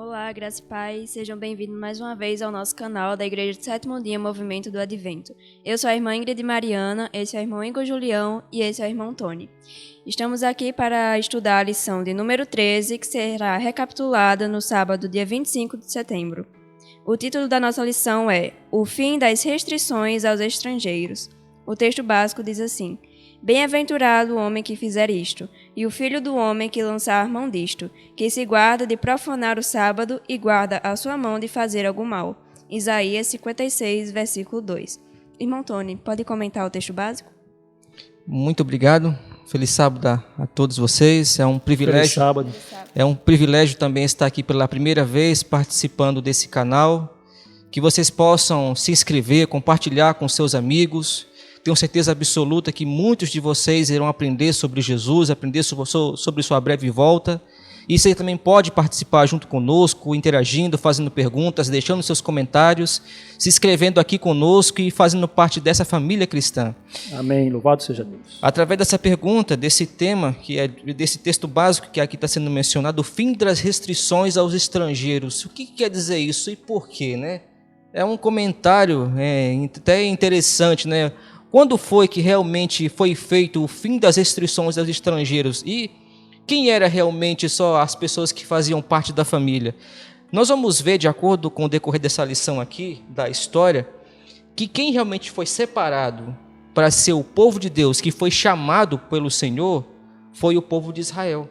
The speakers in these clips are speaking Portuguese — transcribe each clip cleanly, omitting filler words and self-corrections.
Olá, graça e paz, sejam bem-vindos mais uma vez ao nosso canal da Igreja do Sétimo Dia Movimento do Advento. Eu sou a irmã Ingrid Mariana, esse é o irmão Igor Julião e esse é o irmão Tony. Estamos aqui para estudar a lição de número 13, que será recapitulada no sábado, dia 25 de setembro. O título da nossa lição é O Fim das Restrições aos Estrangeiros. O texto básico diz assim: Bem-aventurado o homem que fizer isto, e o filho do homem que lançar mão disto, que se guarda de profanar o sábado e guarda a sua mão de fazer algum mal. Isaías 56, versículo 2. Irmão Tony, pode comentar o texto básico? Muito obrigado. Feliz sábado a todos vocês. É um privilégio. Feliz sábado. É um privilégio também estar aqui pela primeira vez participando desse canal. Que vocês possam se inscrever, compartilhar com seus amigos. Tenho certeza absoluta que muitos de vocês irão aprender sobre Jesus, aprender sobre sua breve volta. E você também pode participar junto conosco, interagindo, fazendo perguntas, deixando seus comentários, se inscrevendo aqui conosco e fazendo parte dessa família cristã. Amém. Louvado seja Deus. Através dessa pergunta, desse tema, que é desse texto básico que aqui está sendo mencionado, o fim das restrições aos estrangeiros. O que quer dizer isso e por quê, né? É um comentário até interessante, né? Quando foi que realmente foi feito o fim das restrições aos estrangeiros? E quem era realmente só as pessoas que faziam parte da família? Nós vamos ver, de acordo com o decorrer dessa lição aqui, da história, que quem realmente foi separado para ser o povo de Deus, que foi chamado pelo Senhor, foi o povo de Israel.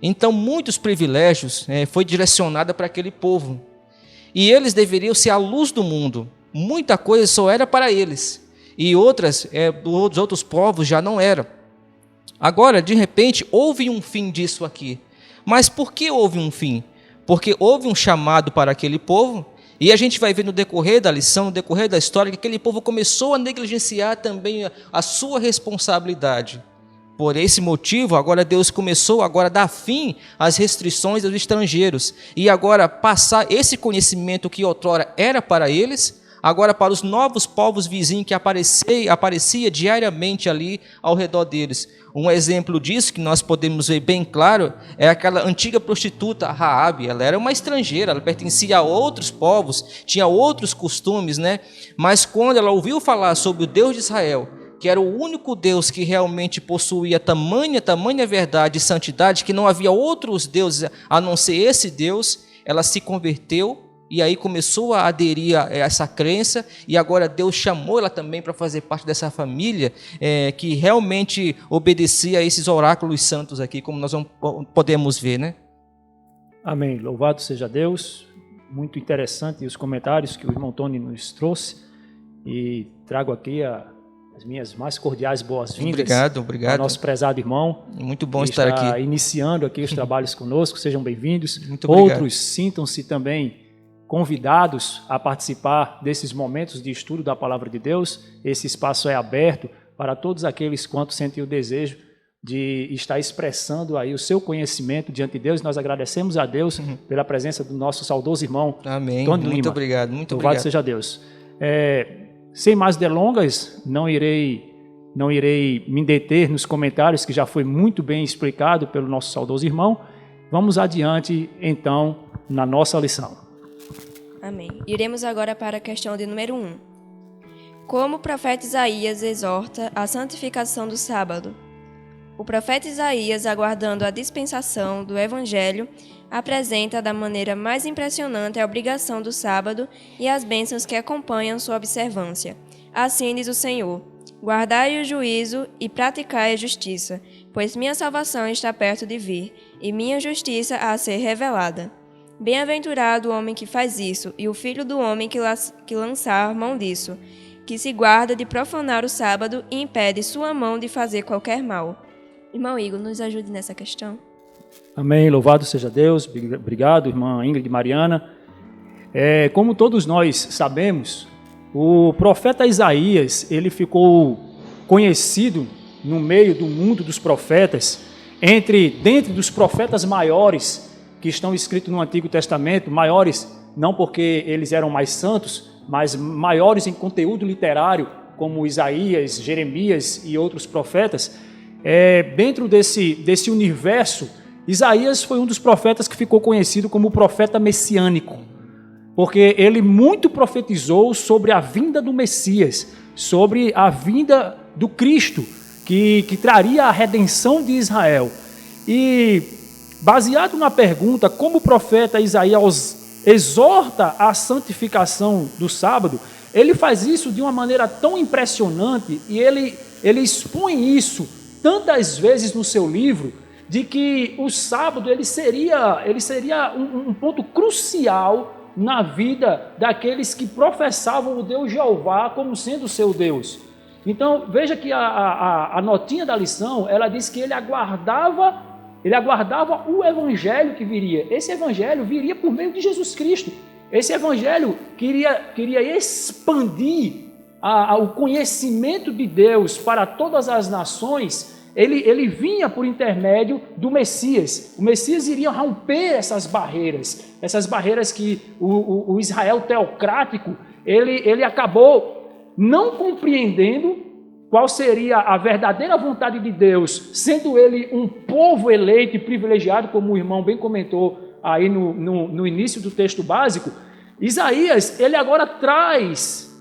Então, muitos privilégios foi direcionado para aquele povo. E eles deveriam ser a luz do mundo. Muita coisa só era para eles. E dos outros povos já não era. Agora, de repente, houve um fim disso aqui. Mas por que houve um fim? Porque houve um chamado para aquele povo, e a gente vai ver no decorrer da lição, no decorrer da história, que aquele povo começou a negligenciar também a sua responsabilidade. Por esse motivo, agora Deus começou a dar fim às restrições dos estrangeiros, e agora passar esse conhecimento que outrora era para eles, agora para os novos povos vizinhos que aparecia diariamente ali ao redor deles. Um exemplo disso que nós podemos ver bem claro é aquela antiga prostituta Raabe. Ela era uma estrangeira, ela pertencia a outros povos, tinha outros costumes, né? Mas quando ela ouviu falar sobre o Deus de Israel, que era o único Deus que realmente possuía tamanha verdade e santidade, que não havia outros deuses a não ser esse Deus, ela se converteu. E aí começou a aderir a essa crença, e agora Deus chamou ela também para fazer parte dessa família que realmente obedecia a esses oráculos santos aqui, como nós podemos ver, né? Amém. Louvado seja Deus. Muito interessante os comentários que o irmão Tony nos trouxe, e trago aqui as minhas mais cordiais boas-vindas. Obrigado. Ao nosso prezado irmão. Muito bom estar aqui. Está iniciando aqui os trabalhos conosco, sejam bem-vindos. Muito obrigado. Outros sintam-se também convidados a participar desses momentos de estudo da Palavra de Deus. Esse espaço é aberto para todos aqueles quanto sentem o desejo de estar expressando aí o seu conhecimento diante de Deus. Nós agradecemos a Deus pela presença do nosso saudoso irmão. Amém. Tony Lima. Muito obrigado. Louvado seja Deus. Sem mais delongas, não irei me deter nos comentários, que já foi muito bem explicado pelo nosso saudoso irmão. Vamos adiante, então, na nossa lição. Amém. Iremos agora para a questão de número 1. Como o profeta Isaías exorta a santificação do sábado? O profeta Isaías, aguardando a dispensação do Evangelho, apresenta da maneira mais impressionante a obrigação do sábado e as bênçãos que acompanham sua observância. Assim diz o Senhor: Guardai o juízo e praticai a justiça, pois minha salvação está perto de vir, e minha justiça a ser revelada. Bem-aventurado o homem que faz isso, e o filho do homem que lançar mão disso, que se guarda de profanar o sábado e impede sua mão de fazer qualquer mal. Irmão Igor, nos ajude nessa questão. Amém, louvado seja Deus. Obrigado, irmã Ingrid Mariana. Como todos nós sabemos, o profeta Isaías, ele ficou conhecido no meio do mundo dos profetas, dentre dos profetas maiores que estão escritos no Antigo Testamento, maiores não porque eles eram mais santos, mas maiores em conteúdo literário, como Isaías, Jeremias e outros profetas. Dentro desse universo Isaías foi um dos profetas que ficou conhecido como o profeta messiânico, porque ele muito profetizou sobre a vinda do Messias, sobre a vinda do Cristo, que traria a redenção de Israel. E, baseado na pergunta como o profeta Isaías exorta a santificação do sábado, ele faz isso de uma maneira tão impressionante e ele expõe isso tantas vezes no seu livro, de que o sábado ele seria um ponto crucial na vida daqueles que professavam o Deus Jeová como sendo o seu Deus. Então, veja que a notinha da lição, ela diz que ele aguardava o evangelho que viria. Esse evangelho viria por meio de Jesus Cristo. Esse evangelho queria expandir o conhecimento de Deus para todas as nações. Ele vinha por intermédio do Messias. O Messias iria romper essas barreiras que o Israel teocrático, ele acabou não compreendendo qual seria a verdadeira vontade de Deus, sendo ele um povo eleito e privilegiado, como o irmão bem comentou aí no início do texto básico. Isaías, ele agora traz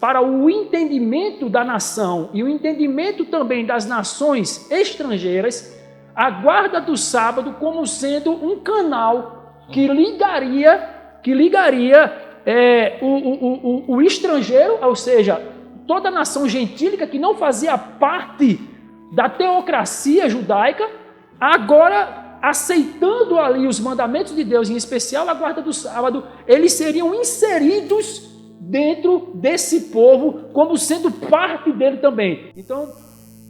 para o entendimento da nação e o entendimento também das nações estrangeiras a guarda do sábado como sendo um canal que ligaria o estrangeiro, ou seja, toda a nação gentílica que não fazia parte da teocracia judaica, agora aceitando ali os mandamentos de Deus, em especial a guarda do sábado, eles seriam inseridos dentro desse povo, como sendo parte dele também. Então,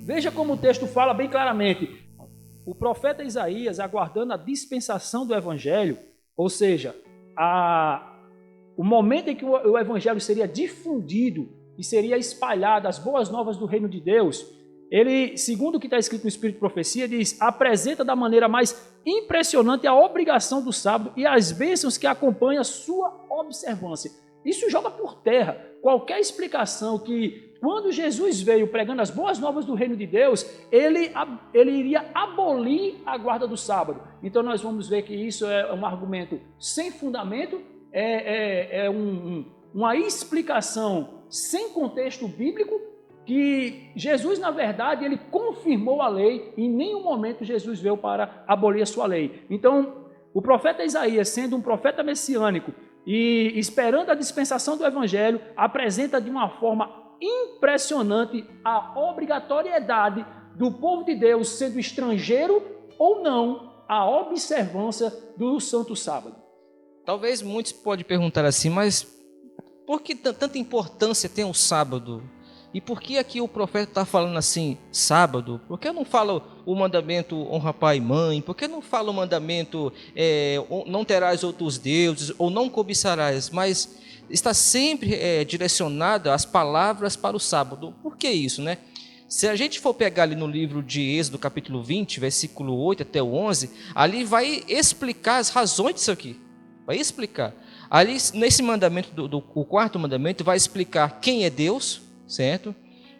veja como o texto fala bem claramente. O profeta Isaías, aguardando a dispensação do evangelho, ou seja, o momento em que o evangelho seria difundido e seria espalhado, as boas novas do reino de Deus, ele, segundo o que está escrito no Espírito de Profecia, diz: apresenta da maneira mais impressionante a obrigação do sábado e as bênçãos que acompanham a sua observância. Isso joga por terra qualquer explicação que, quando Jesus veio pregando as boas novas do reino de Deus, ele iria abolir a guarda do sábado. Então nós vamos ver que isso é um argumento sem fundamento, uma explicação sem contexto bíblico, que Jesus, na verdade, ele confirmou a lei e em nenhum momento Jesus veio para abolir a sua lei. Então, o profeta Isaías, sendo um profeta messiânico e esperando a dispensação do evangelho, apresenta de uma forma impressionante a obrigatoriedade do povo de Deus, sendo estrangeiro ou não, a observância do Santo Sábado. Talvez muitos podem perguntar assim, mas por que tanta importância tem o sábado? E por que aqui o profeta está falando assim, sábado? Por que não fala o mandamento honra pai e mãe? Por que não fala o mandamento não terás outros deuses ou não cobiçarás? Mas está sempre direcionada as palavras para o sábado. Por que isso, né? Se a gente for pegar ali no livro de Êxodo, capítulo 20, versículo 8 até o 11, ali vai explicar as razões disso aqui. Vai explicar. Ali, nesse mandamento, o quarto mandamento, vai explicar quem é Deus, certo?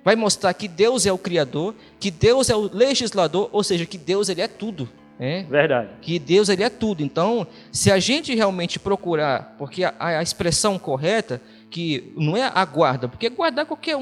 Vai mostrar que Deus é o Criador, que Deus é o legislador, ou seja, que Deus ele é tudo. Verdade. Que Deus ele é tudo. Então, se a gente realmente procurar, porque a expressão correta, que não é a guarda, porque guardar qualquer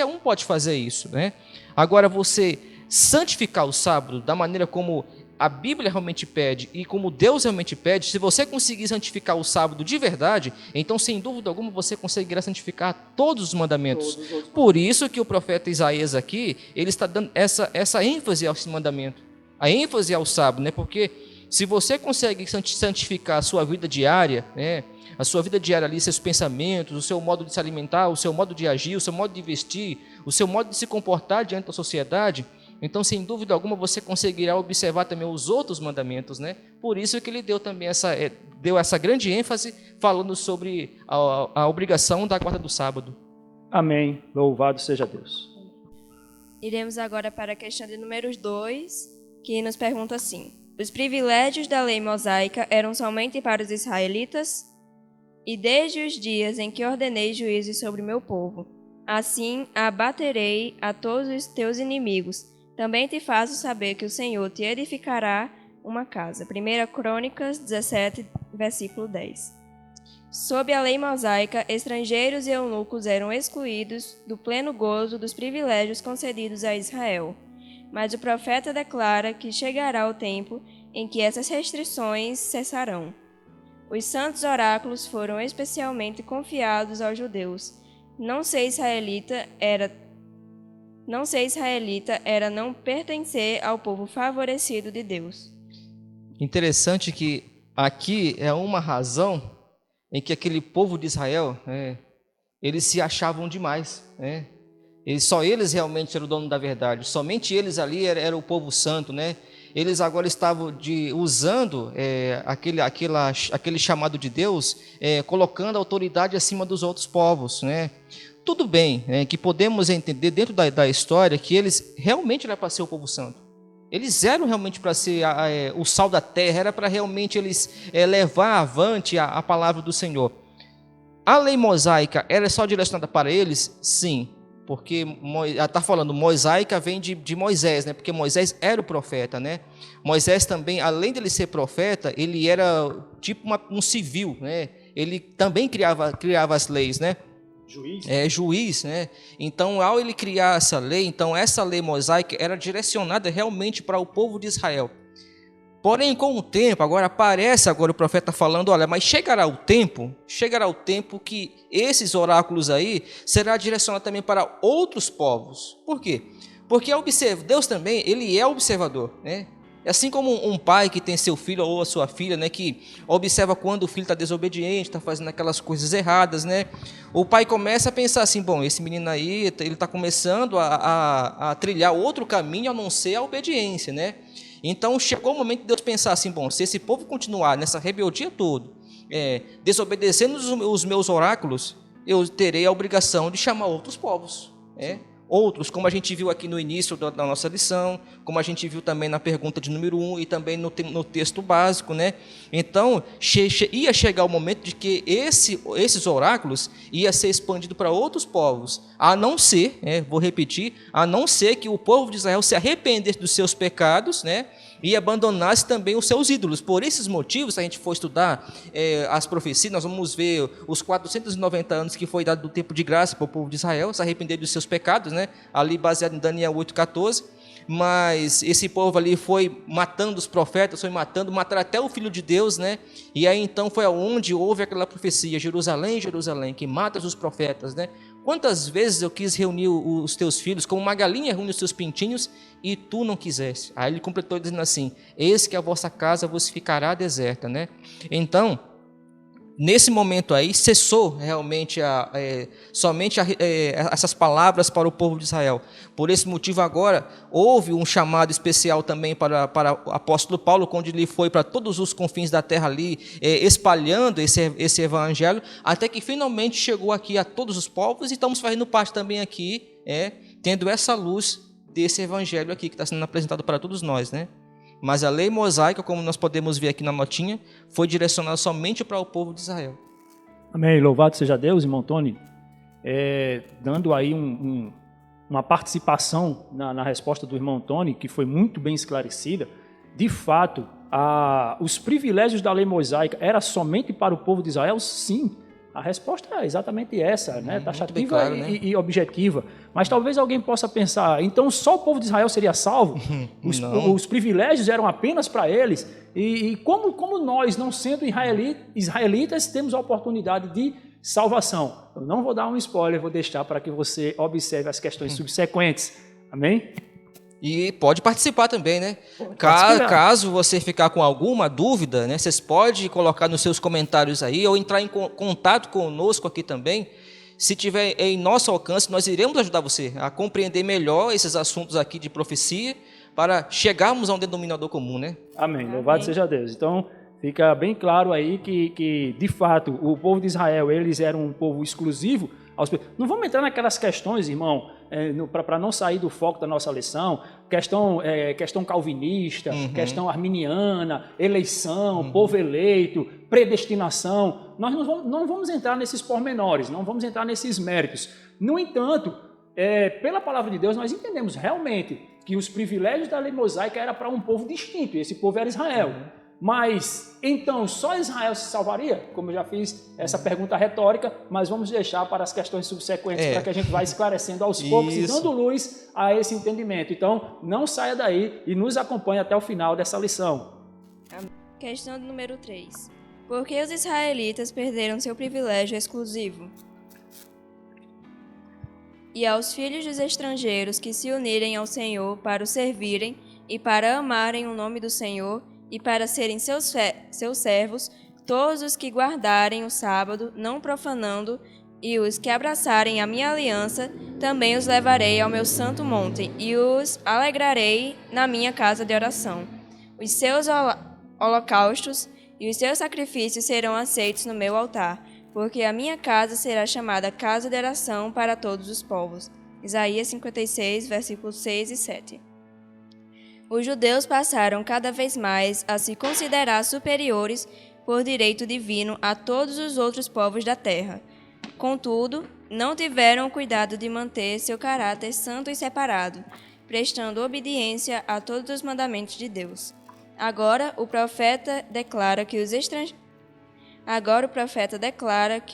um pode fazer isso, né? Agora, você santificar o sábado da maneira como a Bíblia realmente pede e como Deus realmente pede, se você conseguir santificar o sábado de verdade, então sem dúvida alguma você conseguirá santificar todos os mandamentos. Por isso que o profeta Isaías aqui, ele está dando essa ênfase a esse mandamento, a ênfase ao sábado, né? Porque se você consegue santificar a sua vida diária, né? A sua vida diária ali, seus pensamentos, o seu modo de se alimentar, o seu modo de agir, o seu modo de vestir, o seu modo de se comportar diante da sociedade, então, sem dúvida alguma, você conseguirá observar também os outros mandamentos, né? Por isso que ele deu também essa grande ênfase falando sobre a obrigação da guarda do sábado. Amém. Louvado seja Deus. Iremos agora para a questão de número 2, que nos pergunta assim: os privilégios da lei mosaica eram somente para os israelitas? E desde os dias em que ordenei juízes sobre o meu povo, assim abaterei a todos os teus inimigos. Também te faço saber que o Senhor te edificará uma casa. 1 Crônicas 17, versículo 10. Sob a lei mosaica, estrangeiros e eunucos eram excluídos do pleno gozo dos privilégios concedidos a Israel. Mas o profeta declara que chegará o tempo em que essas restrições cessarão. Os santos oráculos foram especialmente confiados aos judeus. Não ser israelita era não pertencer ao povo favorecido de Deus. Interessante que aqui é uma razão em que aquele povo de Israel, eles se achavam demais, né? Só eles realmente eram o dono da verdade, somente eles ali era o povo santo, né? Eles agora estavam usando aquele chamado de Deus, colocando a autoridade acima dos outros povos, né? Tudo bem, que podemos entender dentro da história que eles realmente eram para ser o povo santo. Eles eram realmente para ser o sal da terra, era para realmente eles levar avante a palavra do Senhor. A lei mosaica era só direcionada para eles? Sim, porque está falando mosaica vem de Moisés, né? Porque Moisés era o profeta, né? Moisés também, além de ele ser profeta, ele era tipo um civil, né? Ele também criava as leis, né? Juiz, né? Então, ao ele criar essa lei, então essa lei mosaica era direcionada realmente para o povo de Israel. Porém, com o tempo, agora aparece o profeta falando, olha, mas chegará o tempo que esses oráculos aí será direcionado também para outros povos. Por quê? Porque Deus também, ele é observador, né? Assim como um pai que tem seu filho ou a sua filha, né, que observa quando o filho está desobediente, está fazendo aquelas coisas erradas, né? O pai começa a pensar assim, bom, esse menino aí, ele está começando a trilhar outro caminho a não ser a obediência, né? Então chegou o momento de Deus pensar assim, bom, se esse povo continuar nessa rebeldia toda, desobedecendo os meus oráculos, eu terei a obrigação de chamar outros povos, outros, como a gente viu aqui no início da nossa lição, como a gente viu também na pergunta de número 1 e também no texto básico, né? Então, ia chegar o momento de que esses oráculos ia ser expandido para outros povos, a não ser, vou repetir, a não ser que o povo de Israel se arrependesse dos seus pecados, né? E abandonasse também os seus ídolos. Por esses motivos, se a gente for estudar as profecias, nós vamos ver os 490 anos que foi dado do tempo de graça para o povo de Israel, se arrepender dos seus pecados, né? Ali baseado em Daniel 8,14. Mas esse povo ali foi matando os profetas, mataram até o Filho de Deus, né? E aí então foi aonde houve aquela profecia, Jerusalém, Jerusalém, que matas os profetas, né? Quantas vezes eu quis reunir os teus filhos, como uma galinha reúne os seus pintinhos, e tu não quiseste. Aí ele completou dizendo assim, eis que a vossa casa vos ficará deserta, né? Então, nesse momento aí, cessou realmente somente essas palavras para o povo de Israel. Por esse motivo agora, houve um chamado especial também para o apóstolo Paulo, quando ele foi para todos os confins da terra ali, espalhando esse evangelho, até que finalmente chegou aqui a todos os povos, e estamos fazendo parte também aqui, tendo essa luz desse evangelho aqui, que está sendo apresentado para todos nós, né? Mas a lei mosaica, como nós podemos ver aqui na notinha, foi direcionada somente para o povo de Israel. Amém. Louvado seja Deus, irmão Tony. Dando aí uma participação na resposta do irmão Tony, que foi muito bem esclarecida. De fato, os privilégios da lei mosaica era somente para o povo de Israel? Sim. A resposta é exatamente essa, né? Taxativa claro, né? E objetiva. Mas talvez alguém possa pensar, então só o povo de Israel seria salvo? Os privilégios eram apenas para eles? E como nós, não sendo israelitas, temos a oportunidade de salvação? Eu não vou dar um spoiler, vou deixar para que você observe as questões subsequentes. Amém? E pode participar também, né? Caso você ficar com alguma dúvida, né, vocês podem colocar nos seus comentários aí, ou entrar em contato conosco aqui também. Se tiver em nosso alcance, nós iremos ajudar você a compreender melhor esses assuntos aqui de profecia, para chegarmos a um denominador comum, né? Amém. Louvado seja Deus. Então, fica bem claro aí que de fato, o povo de Israel, eles eram um povo exclusivo. Não vamos entrar naquelas questões, irmão, para não sair do foco da nossa lição, questão calvinista, questão arminiana, eleição, povo eleito, predestinação. Nós não vamos entrar nesses pormenores, não vamos entrar nesses méritos. No entanto, pela palavra de Deus, nós entendemos realmente que os privilégios da lei mosaica eram para um povo distinto, e esse povo era Israel. Mas, então, só Israel se salvaria? Como eu já fiz essa pergunta retórica, mas vamos deixar para as questões subsequentes, para que a gente vá esclarecendo aos poucos e dando luz a esse entendimento. Então, não saia daí e nos acompanhe até o final dessa lição. Questão número 3. Por que os israelitas perderam seu privilégio exclusivo? E aos filhos dos estrangeiros que se unirem ao Senhor para o servirem e para amarem o nome do Senhor e para serem seus servos, todos os que guardarem o sábado, não profanando, e os que abraçarem a minha aliança, também os levarei ao meu santo monte e os alegrarei na minha casa de oração. Os seus holocaustos e os seus sacrifícios serão aceitos no meu altar, porque a minha casa será chamada casa de oração para todos os povos. Isaías 56, versículos 6 e 7. Os judeus passaram cada vez mais a se considerar superiores por direito divino a todos os outros povos da terra. Contudo, não tiveram o cuidado de manter seu caráter santo e separado, prestando obediência a todos os mandamentos de Deus. Agora o profeta declara que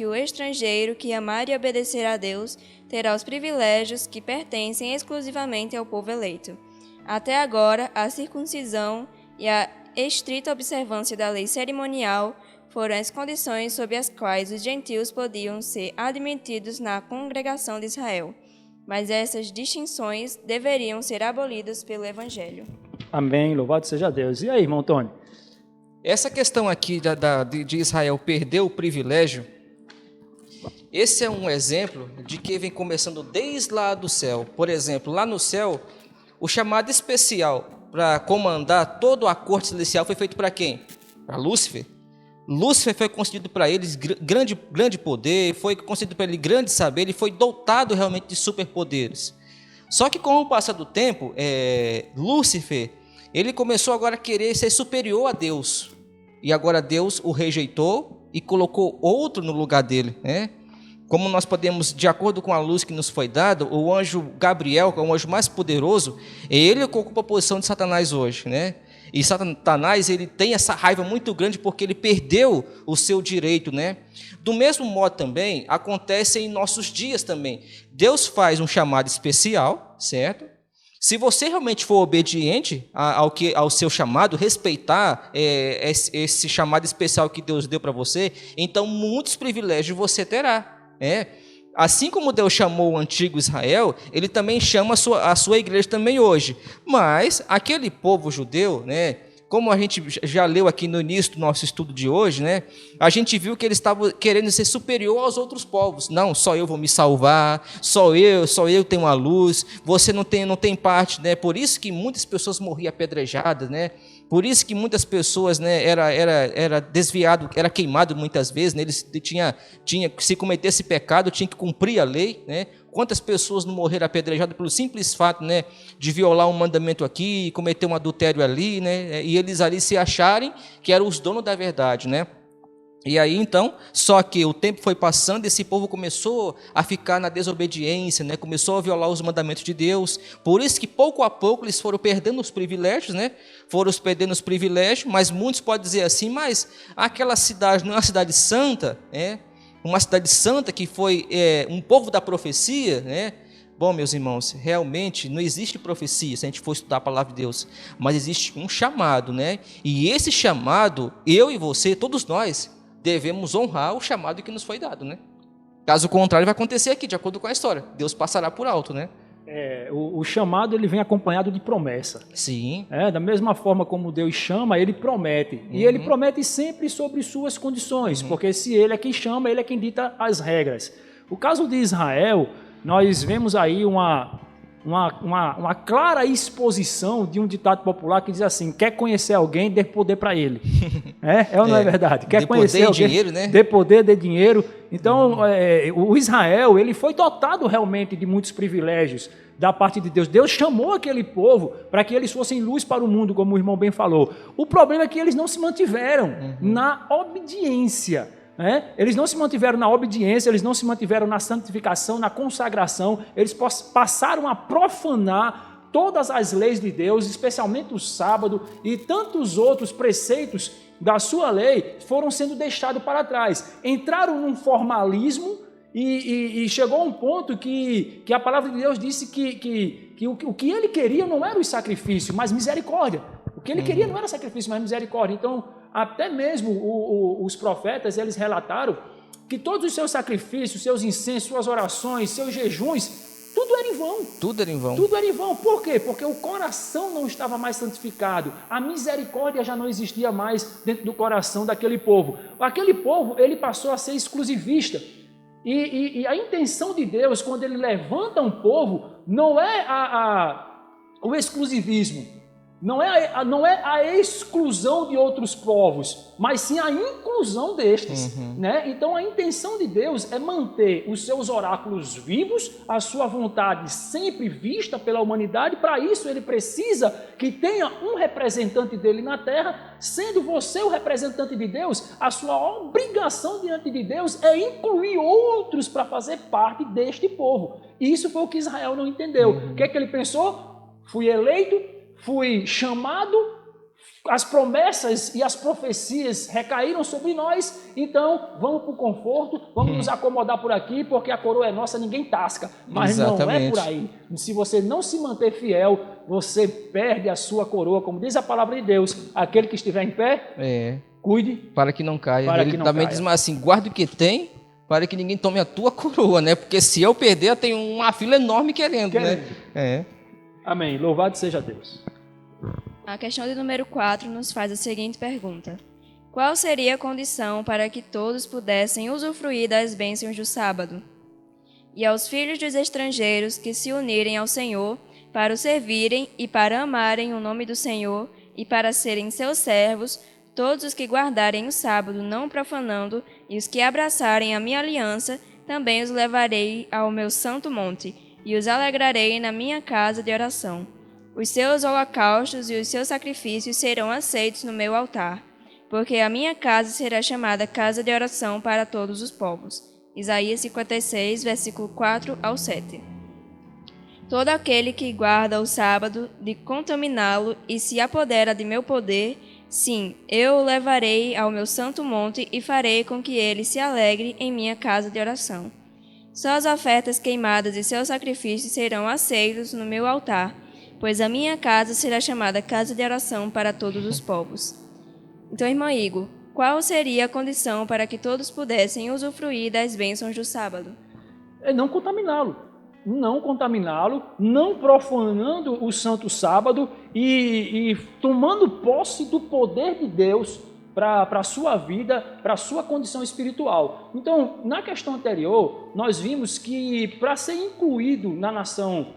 o estrangeiro que amar e obedecer a Deus terá os privilégios que pertencem exclusivamente ao povo eleito. Até agora, a circuncisão e a estrita observância da lei cerimonial foram as condições sob as quais os gentios podiam ser admitidos na congregação de Israel. Mas essas distinções deveriam ser abolidas pelo Evangelho. Amém, louvado seja Deus. E aí, irmão Tony? Essa questão aqui de Israel perder o privilégio, esse é um exemplo de que vem começando desde lá do céu. Por exemplo, lá no céu, o chamado especial para comandar toda a corte celestial foi feito para quem? Para Lúcifer. Lúcifer foi concedido para eles grande poder, foi concedido para ele grande saber, ele foi dotado realmente de superpoderes. Só que com o passar do tempo, Lúcifer, ele começou agora a querer ser superior a Deus. E agora Deus o rejeitou e colocou outro no lugar dele, né? Como nós podemos, de acordo com a luz que nos foi dada, o anjo Gabriel, que é o anjo mais poderoso, ele que ocupa a posição de Satanás hoje, né? E Satanás, ele tem essa raiva muito grande porque ele perdeu o seu direito, né? Do mesmo modo também, acontece em nossos dias também. Deus faz um chamado especial, certo? Se você realmente for obediente ao seu chamado, respeitar esse chamado especial que Deus deu para você, então muitos privilégios você terá. Assim como Deus chamou o antigo Israel, ele também chama a sua igreja também hoje. Mas aquele povo judeu, né, como a gente já leu aqui no início do nosso estudo de hoje, né, a gente viu que eles estavam querendo ser superior aos outros povos. Não, só eu vou me salvar, só eu tenho a luz, você não tem parte, né? Por isso que muitas pessoas morriam apedrejadas, né? Por isso que muitas pessoas, né, era desviado, era queimado muitas vezes, né? Eles se cometesse pecado, tinha que cumprir a lei, né? Quantas pessoas não morreram apedrejadas pelo simples fato, né, de violar um mandamento aqui, cometer um adultério ali, né? E eles ali se acharem que eram os donos da verdade, né? E aí, então, só que o tempo foi passando e esse povo começou a ficar na desobediência, né? Começou a violar os mandamentos de Deus. Por isso que, pouco a pouco, eles foram perdendo os privilégios, né? Foram perdendo os privilégios, mas muitos podem dizer assim, mas aquela cidade não é uma cidade santa, né? Uma cidade santa que foi um povo da profecia, né? Bom, meus irmãos, realmente não existe profecia, se a gente for estudar a palavra de Deus, mas existe um chamado, né? E esse chamado, eu e você, todos nós, devemos honrar o chamado que nos foi dado, né? Caso contrário, vai acontecer aqui, de acordo com a história. Deus passará por alto, né? O chamado ele vem acompanhado de promessa. Sim. Da mesma forma como Deus chama, ele promete. E ele promete sempre sobre suas condições, porque se ele é quem chama, ele é quem dita as regras. O caso de Israel, nós vemos aí uma clara exposição de um ditado popular que diz assim: quer conhecer alguém, dê poder para ele. Ou não é verdade? Quer conhecer alguém, dinheiro, né? Dê poder, dê dinheiro. Então, o Israel, ele foi dotado realmente de muitos privilégios da parte de Deus. Deus chamou aquele povo para que eles fossem luz para o mundo, como o irmão bem falou. O problema é que eles não se mantiveram na obediência. Eles não se mantiveram na obediência, eles não se mantiveram na santificação, na consagração, eles passaram a profanar todas as leis de Deus, especialmente o sábado e tantos outros preceitos da sua lei foram sendo deixados para trás. Entraram num formalismo e chegou a um ponto que a palavra de Deus disse que o que ele queria não era o sacrifício, mas misericórdia. O que ele queria não era sacrifício, mas misericórdia. Então, até mesmo os profetas, eles relataram que todos os seus sacrifícios, seus incensos, suas orações, seus jejuns, tudo era em vão. Tudo era em vão. Tudo era em vão. Por quê? Porque o coração não estava mais santificado. A misericórdia já não existia mais dentro do coração daquele povo. Aquele povo, ele passou a ser exclusivista. E a intenção de Deus, quando ele levanta um povo, não é o exclusivismo, não é a exclusão de outros povos, mas sim a inclusão destes. Né? Então a intenção de Deus é manter os seus oráculos vivos, a sua vontade sempre vista pela humanidade. Para isso ele precisa que tenha um representante dele na terra. Sendo você o representante de Deus, a sua obrigação diante de Deus é incluir outros para fazer parte deste povo. E isso foi o que Israel não entendeu. O que é que ele pensou? Fui eleito, fui chamado, as promessas e as profecias recaíram sobre nós, então vamos para o conforto, vamos nos acomodar por aqui, porque a coroa é nossa, ninguém tasca. Mas não é por aí. Se você não se manter fiel, você perde a sua coroa, como diz a palavra de Deus. Aquele que estiver em pé, cuide para que não caia. Ele também diz assim, guarda o que tem, para que ninguém tome a tua coroa, né? Porque se eu perder, eu tenho uma fila enorme querendo. Né? Amém. Louvado seja Deus. A questão de número 4 nos faz a seguinte pergunta: qual seria a condição para que todos pudessem usufruir das bênçãos do sábado? E aos filhos dos estrangeiros que se unirem ao Senhor para o servirem e para amarem o nome do Senhor e para serem seus servos, todos os que guardarem o sábado não profanando e os que abraçarem a minha aliança, também os levarei ao meu santo monte e os alegrarei na minha casa de oração. Os seus holocaustos e os seus sacrifícios serão aceitos no meu altar, porque a minha casa será chamada casa de oração para todos os povos. Isaías 56, versículo 4 ao 7. Todo aquele que guarda o sábado de contaminá-lo e se apodera de meu poder, sim, eu o levarei ao meu santo monte e farei com que ele se alegre em minha casa de oração. Só as ofertas queimadas e seus sacrifícios serão aceitos no meu altar, pois a minha casa será chamada casa de oração para todos os povos. Então, irmão Igor, qual seria a condição para que todos pudessem usufruir das bênçãos do sábado? É não contaminá-lo, não profanando o santo sábado e tomando posse do poder de Deus para a sua vida, para a sua condição espiritual. Então, na questão anterior, nós vimos que para ser incluído na nação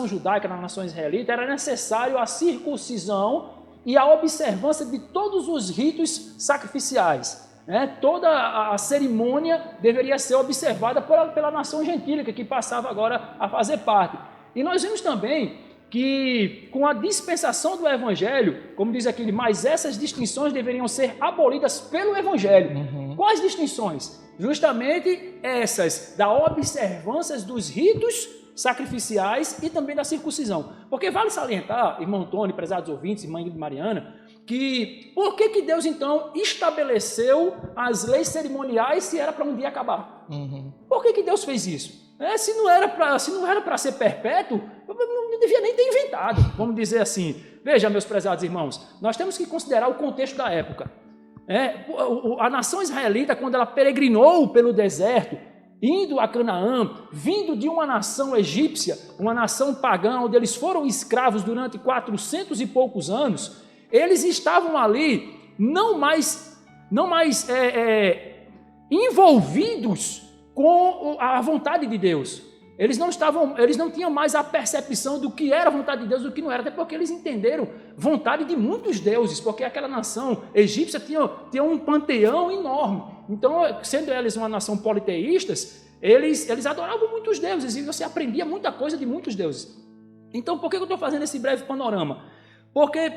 judaica, na nação israelita, era necessário a circuncisão e a observância de todos os ritos sacrificiais. Toda a cerimônia deveria ser observada pela nação gentílica, que passava agora a fazer parte. E nós vimos também que, com a dispensação do Evangelho, como diz aqui, mas essas distinções deveriam ser abolidas pelo Evangelho. Quais distinções? Justamente essas, da observância dos ritos sacrificiais e também da circuncisão. Porque vale salientar, irmão Tony, prezados ouvintes, irmã Ingrid Mariana, que por que Deus então estabeleceu as leis cerimoniais se era para um dia acabar? Por que Deus fez isso? Se não era para ser perpétuo, não devia nem ter inventado, vamos dizer assim. Veja, meus prezados irmãos, nós temos que considerar o contexto da época. A nação israelita, quando ela peregrinou pelo deserto, indo a Canaã, vindo de uma nação egípcia, uma nação pagã, onde eles foram escravos durante 400 e poucos anos, eles estavam ali não mais envolvidos com a vontade de Deus. Eles não tinham mais a percepção do que era a vontade de Deus e do que não era, até porque eles entenderam vontade de muitos deuses, porque aquela nação egípcia tinha um panteão enorme. Então, sendo eles uma nação politeístas, eles adoravam muitos deuses e você aprendia muita coisa de muitos deuses. Então, por que eu estou fazendo esse breve panorama? Porque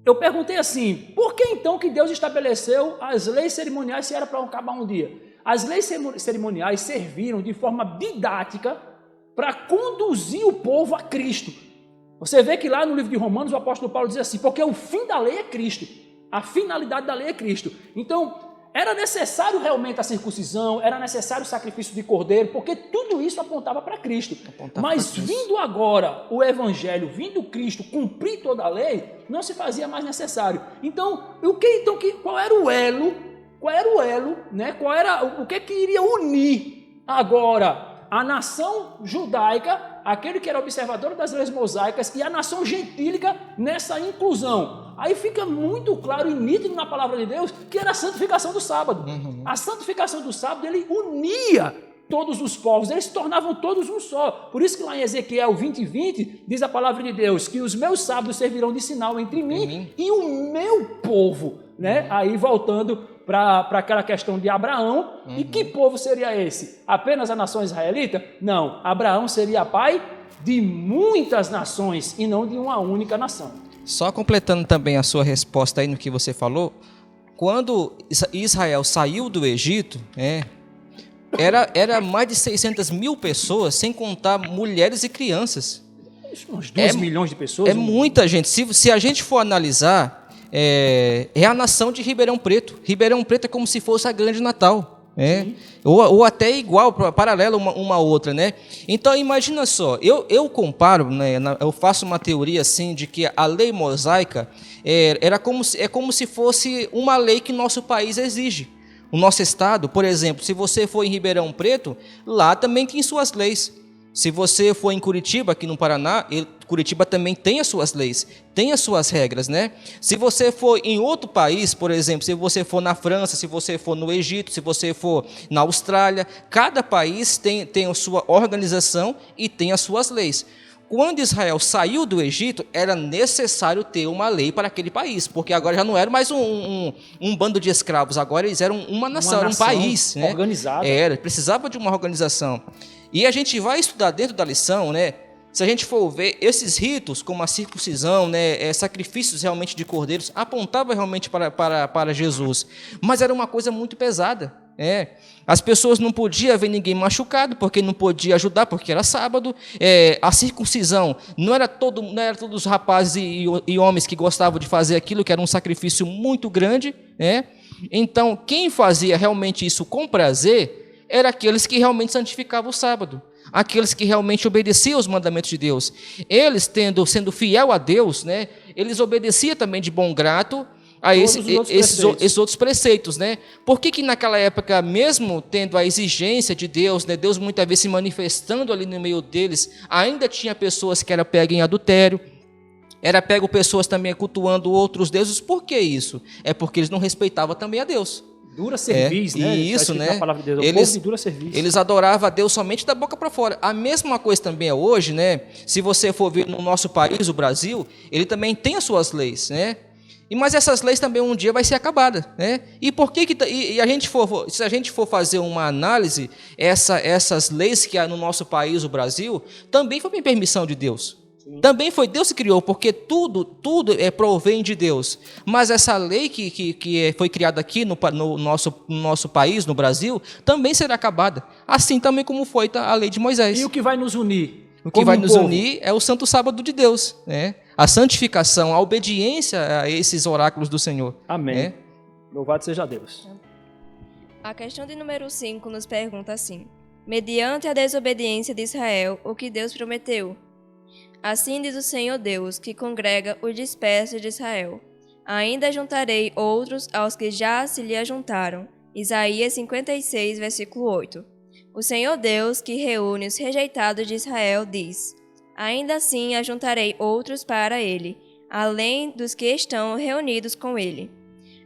eu perguntei assim, por que então que Deus estabeleceu as leis cerimoniais se era para acabar um dia? As leis cerimoniais serviram de forma didática para conduzir o povo a Cristo. Você vê que lá no livro de Romanos o apóstolo Paulo diz assim, porque o fim da lei é Cristo, a finalidade da lei é Cristo. Então, era necessário realmente a circuncisão, era necessário o sacrifício de cordeiro, porque tudo isso apontava para Cristo. Mas vindo agora o evangelho, vindo Cristo cumprir toda a lei, não se fazia mais necessário. Então, qual era o elo? Né? O que iria unir agora a nação judaica, aquele que era observador das leis mosaicas, e a nação gentílica nessa inclusão? Aí fica muito claro e nítido na palavra de Deus que era a santificação do sábado. A santificação do sábado, ele unia todos os povos, eles se tornavam todos um só. Por isso que lá em Ezequiel 20:20 diz a palavra de Deus que os meus sábados servirão de sinal entre mim e o meu povo, né? Aí voltando para aquela questão de Abraão. E que povo seria esse? Apenas a nação israelita? Não, Abraão seria pai de muitas nações e não de uma única nação. Só completando também a sua resposta aí no que você falou, quando Israel saiu do Egito, era mais de 600 mil pessoas, sem contar mulheres e crianças. Uns 2 milhões de pessoas? É muita gente. Se a gente for analisar, é a nação de Ribeirão Preto. Ribeirão Preto é como se fosse a Grande Natal. Ou até igual, paralelo uma outra, né? Então imagina só, eu comparo, né, eu faço uma teoria assim de que a lei mosaica é como se fosse uma lei que nosso país exige. O nosso estado, por exemplo, se você for em Ribeirão Preto, lá também tem suas leis. Se você for em Curitiba, aqui no Paraná, Curitiba também tem as suas leis, tem as suas regras, né? Se você for em outro país, por exemplo, se você for na França, se você for no Egito, se você for na Austrália, cada país tem a sua organização e tem as suas leis. Quando Israel saiu do Egito, era necessário ter uma lei para aquele país, porque agora já não era mais um bando de escravos, agora eles eram uma nação, era um país, né? Organizado. Precisava de uma organização. E a gente vai estudar dentro da lição, né? Se a gente for ver esses ritos, como a circuncisão, né, sacrifícios realmente de cordeiros, apontavam realmente para Jesus. Mas era uma coisa muito pesada. As pessoas não podiam ver ninguém machucado, porque não podia ajudar, porque era sábado. A circuncisão não era todos os rapazes e homens que gostavam de fazer aquilo, que era um sacrifício muito grande. Então, quem fazia realmente isso com prazer eram aqueles que realmente santificavam o sábado, aqueles que realmente obedeciam os mandamentos de Deus. Eles, sendo fiel a Deus, né, eles obedeciam também de bom grato a esses outros preceitos, né? Por que naquela época, mesmo tendo a exigência de Deus, né, Deus muitas vezes se manifestando ali no meio deles, ainda tinha pessoas que eram pegas em adultério, era pego pessoas também cultuando outros deuses? Por que isso? É porque eles não respeitavam também a Deus. Dura cerviz, né? Isso, né? De eles adoravam a Deus somente da boca para fora. A mesma coisa também é hoje, né? Se você for ver no nosso país, o Brasil, ele também tem as suas leis, né? Mas essas leis também um dia vai ser acabada, né? E por que se a gente for fazer uma análise, essas leis que há no nosso país, o Brasil, também foi por permissão de Deus. Também foi Deus que criou, porque tudo provém de Deus. Mas essa lei que foi criada aqui no nosso país, no Brasil, também será acabada. Assim também como foi a lei de Moisés. E o que vai nos unir? O que vai nos unir é o Santo Sábado de Deus, né? A santificação, a obediência a esses oráculos do Senhor. Amém. Louvado seja Deus. A questão de número 5 nos pergunta assim: mediante a desobediência de Israel, o que Deus prometeu? Assim diz o Senhor Deus, que congrega os dispersos de Israel. Ainda juntarei outros aos que já se lhe ajuntaram. Isaías 56, versículo 8. O Senhor Deus, que reúne os rejeitados de Israel, diz: ainda assim ajuntarei outros para ele, além dos que estão reunidos com ele.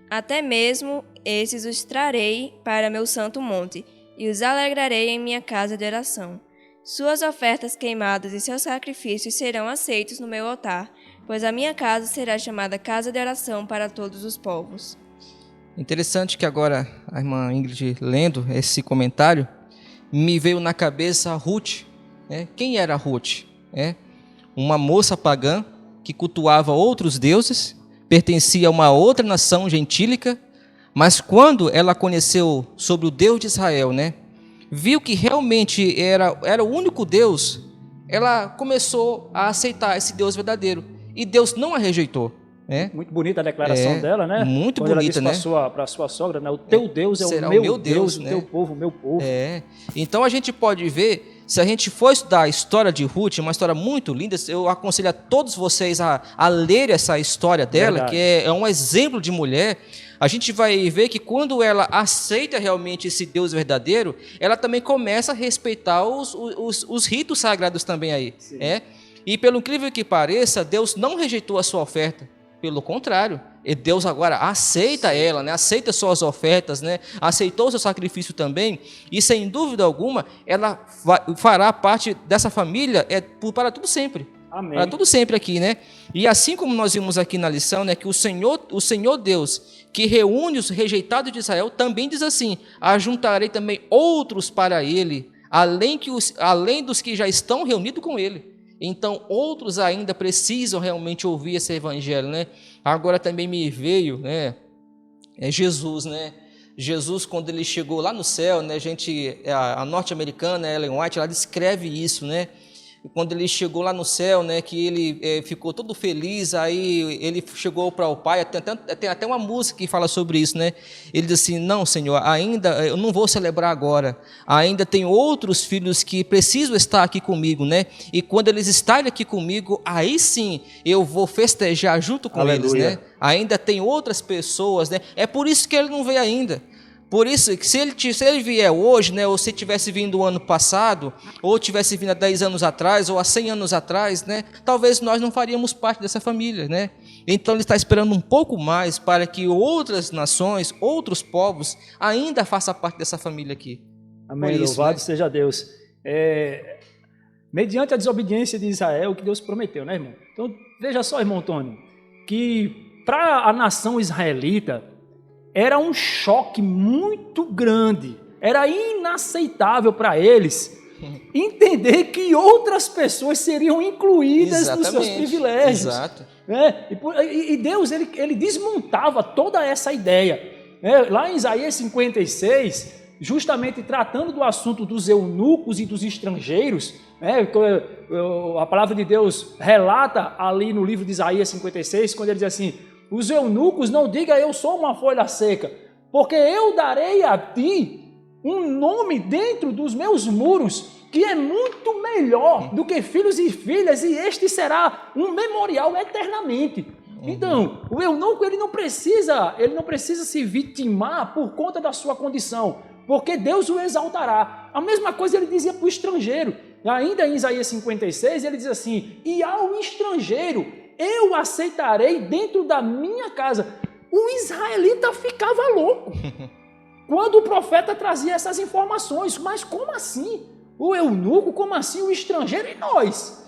Até mesmo esses os trarei para meu santo monte, e os alegrarei em minha casa de oração. Suas ofertas queimadas e seus sacrifícios serão aceitos no meu altar, pois a minha casa será chamada casa de oração para todos os povos. Interessante que agora a irmã Ingrid, lendo esse comentário, me veio na cabeça a Ruth. Quem era Ruth? Uma moça pagã que cultuava outros deuses, pertencia a uma outra nação gentílica, mas quando ela conheceu sobre o Deus de Israel, viu que realmente era o único Deus, ela começou a aceitar esse Deus verdadeiro. E Deus não a rejeitou. Muito bonita a declaração dela, né? Muito quando bonita, ela disse para a sua sogra, né? O teu Deus é será o meu Deus, né? o teu povo, o meu povo. Então a gente pode ver, se a gente for estudar a história de Ruth, uma história muito linda, eu aconselho a todos vocês a ler essa história dela, Verdade. que é um exemplo de mulher. A gente vai ver que quando ela aceita realmente esse Deus verdadeiro, ela também começa a respeitar os ritos sagrados também aí. E pelo incrível que pareça, Deus não rejeitou a sua oferta. Pelo contrário, Deus agora aceita ela, né? Aceita suas ofertas, né? Aceitou seu sacrifício também, e sem dúvida alguma, ela fará parte dessa família para tudo sempre. Amém. Para tudo sempre aqui, né? E assim como nós vimos aqui na lição, né, que o Senhor Deus, que reúne os rejeitados de Israel, também diz assim: ajuntarei também outros para ele, além dos que já estão reunidos com ele. Então, outros ainda precisam realmente ouvir esse evangelho, né? Agora também me veio, né? Jesus, né? Jesus, quando ele chegou lá no céu, né? A norte-americana, Ellen White, ela descreve isso, né? Quando ele chegou lá no céu, né? Que ele ficou todo feliz, aí ele chegou para o Pai, tem até uma música que fala sobre isso, né? Ele diz assim: não, Senhor, ainda eu não vou celebrar agora, ainda tem outros filhos que precisam estar aqui comigo, né? E quando eles estarem aqui comigo, aí sim eu vou festejar junto com eles, né? Ainda tem outras pessoas, né? É por isso que ele não veio ainda. Por isso, que se ele vier hoje, né, ou se tivesse vindo o ano passado, ou tivesse vindo há 10 anos atrás, ou há 100 anos atrás, né, talvez nós não faríamos parte dessa família, né? Então ele está esperando um pouco mais para que outras nações, outros povos, ainda façam parte dessa família aqui. Amém, louvado seja Deus. Mediante a desobediência de Israel, o que Deus prometeu, né, irmão? Então, veja só, irmão Tony, que para a nação israelita, era um choque muito grande, era inaceitável para eles entender que outras pessoas seriam incluídas nos seus privilégios. Exato. E Deus ele desmontava toda essa ideia. Lá em Isaías 56, justamente tratando do assunto dos eunucos e dos estrangeiros, a palavra de Deus relata ali no livro de Isaías 56, quando ele diz assim: os eunucos não digam eu sou uma folha seca, porque eu darei a ti um nome dentro dos meus muros que é muito melhor do que filhos e filhas, e este será um memorial eternamente. Então, o eunuco ele não precisa se vitimar por conta da sua condição, porque Deus o exaltará. A mesma coisa ele dizia para o estrangeiro. Ainda em Isaías 56, ele diz assim: e ao estrangeiro eu aceitarei dentro da minha casa. O israelita ficava louco quando o profeta trazia essas informações. Mas como assim? O eunuco, como assim o estrangeiro e nós?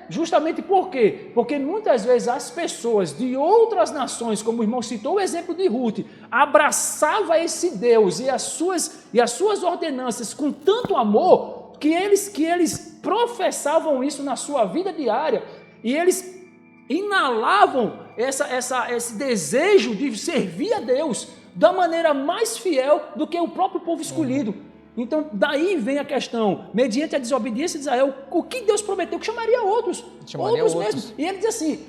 Justamente por quê? Porque muitas vezes as pessoas de outras nações, como o irmão citou o exemplo de Ruth, abraçava esse Deus e as suas ordenanças com tanto amor que eles professavam isso na sua vida diária, e eles inalavam esse desejo de servir a Deus da maneira mais fiel do que o próprio povo escolhido. Então, daí vem a questão, mediante a desobediência de Israel, o que Deus prometeu? Que chamaria outros. Mesmo. E ele diz assim: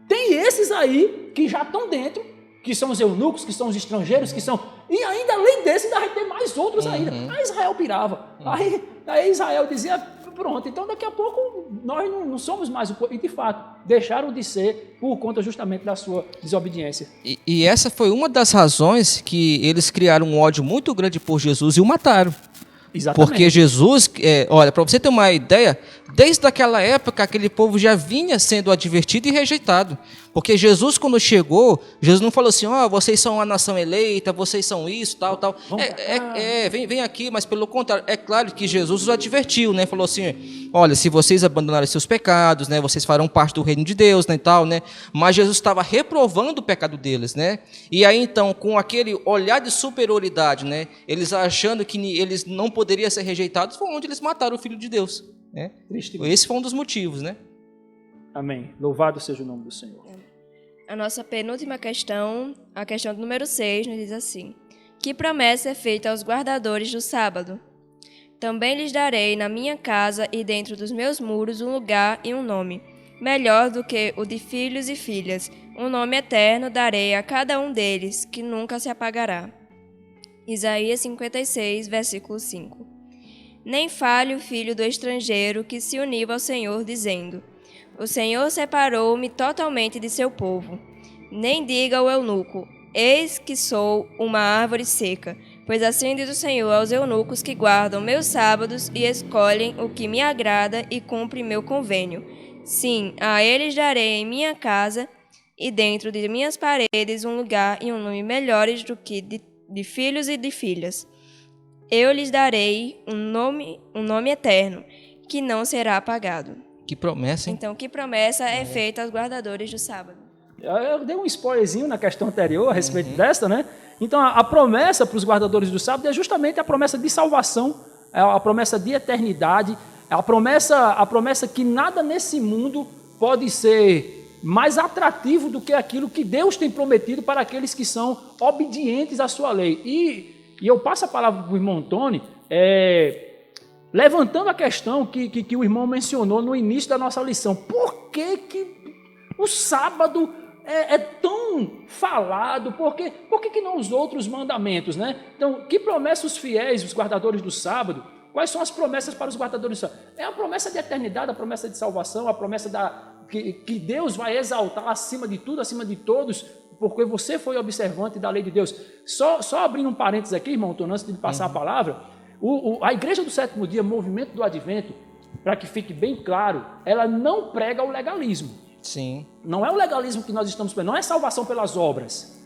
tem esses aí que já estão dentro, que são os eunucos, que são os estrangeiros, que são... E ainda além desse, ainda vai ter mais outros ainda. Aí Israel pirava. Aí Israel dizia: pronto, então daqui a pouco nós não somos mais o povo. E de fato, deixaram de ser por conta justamente da sua desobediência. E essa foi uma das razões que eles criaram um ódio muito grande por Jesus e o mataram. Exatamente. Porque Jesus, olha, para você ter uma ideia, desde aquela época aquele povo já vinha sendo advertido e rejeitado. Porque Jesus, quando chegou, Jesus não falou assim: vocês são uma nação eleita, vocês são isso, tal. Vem aqui, mas pelo contrário, é claro que Jesus os advertiu, né? Falou assim: olha, se vocês abandonarem seus pecados, né, vocês farão parte do reino de Deus, né, e tal, né? Mas Jesus estava reprovando o pecado deles, né? E aí então, com aquele olhar de superioridade, né, eles achando que eles não poderiam ser rejeitados, foi onde eles mataram o Filho de Deus, né? Esse foi um dos motivos, né? Amém. Louvado seja o nome do Senhor. A nossa penúltima questão, a questão número 6, nos diz assim: que promessa é feita aos guardadores do sábado? Também lhes darei na minha casa e dentro dos meus muros um lugar e um nome, melhor do que o de filhos e filhas. Um nome eterno darei a cada um deles, que nunca se apagará. Isaías 56, versículo 5. Nem fale o filho do estrangeiro que se uniu ao Senhor, dizendo: O Senhor separou-me totalmente de seu povo. Nem diga ao eunuco: Eis que sou uma árvore seca, pois assim diz o Senhor aos eunucos que guardam meus sábados e escolhem o que me agrada e cumprem meu convênio. Sim, a eles darei em minha casa e dentro de minhas paredes um lugar e um nome melhores do que de filhos e de filhas. Eu lhes darei um nome eterno, que não será apagado. Que promessa, hein? Então, que promessa é feita aos guardadores do sábado? Eu dei um spoilerzinho na questão anterior a respeito desta, né? Então, a promessa para os guardadores do sábado é justamente a promessa de salvação, a promessa de eternidade, a promessa que nada nesse mundo pode ser mais atrativo do que aquilo que Deus tem prometido para aqueles que são obedientes à sua lei. E eu passo a palavra para o irmão Tony, levantando a questão que o irmão mencionou no início da nossa lição. Por que o sábado é tão falado? Por que não os outros mandamentos, né? Então, que promessa os fiéis, os guardadores do sábado? Quais são as promessas para os guardadores do sábado? É a promessa de eternidade, a promessa de salvação, a promessa que Deus vai exaltar acima de tudo, acima de todos, porque você foi observante da lei de Deus. Só abrindo um parênteses aqui, irmão Antônio, antes de passar a palavra, a Igreja do Sétimo Dia, Movimento do Advento, para que fique bem claro, ela não prega o legalismo. Sim. Não é o legalismo que nós estamos pregando, não é salvação pelas obras.